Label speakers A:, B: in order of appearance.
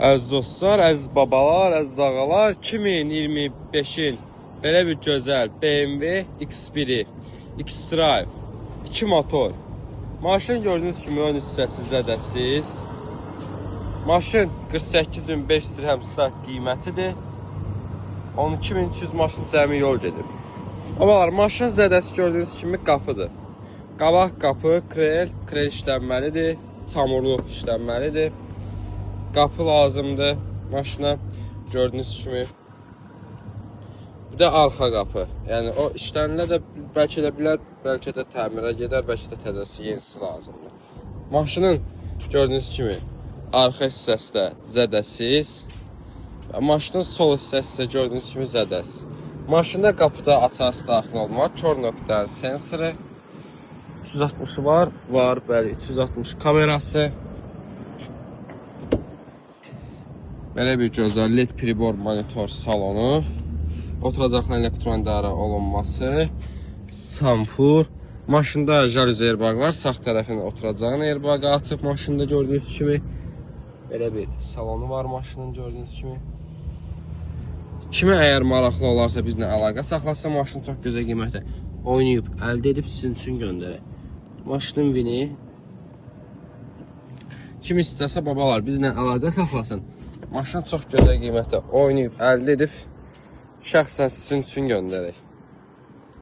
A: Əziz dostlar, əziz babalar, əziz ağalar, 2025-in belə bir gözəl BMW X1-i, X-Drive, 2 motor. Maşın gördüğünüz kimi ön hissəsi zədəsiz. Maşın 48.500 dirhəm start qiymətidir. 12.300 maşın cəmi yol gedib. Babalar, maşın zədəsi gördüğünüz kimi qapıdır. Qabaq qapı, krel işlənməlidir, çamurluq işlənməlidir. Qapı lazımdır maşına, gördüğünüz kimi. Bir də arxa qapı. Yəni o işlənilə də bəlkə də bilər, bəlkə də təmirə gedər, bəlkə də təzəsi, yenisi lazımdır. Maşının gördüğünüz kimi arxa hissəsi də zədəsiz. Maşının sol hissəsi isə gördüğünüz kimi zədəsiz. Maşında qapıda açarsı daxil olmaq, kör nöqtə sensoru, 360 var, bəli, 360 kamerası. Belə bir gözəl LED pribor monitor salonu, oturacaqların elektron idarə olunması, samfur. Maşında jaluzi airbag var, sağ tərəfində oturacağın airbagı atıb maşında gördüğünüz kimi. Belə bir salonu var maşının gördüğünüz kimi. Kimə əgər maraqlı olarsa bizlə əlaqə saxlasın, maşın çox gözəl qiymətə oynayıb, əldə edib sizin üçün göndərək. Maşının vini. Kim istəsə babalar bizlə əlaqə saxlasın. Maşın çox gözəl qiymətə oynayıb, əldə edib şəxsən sizin üçün göndərək.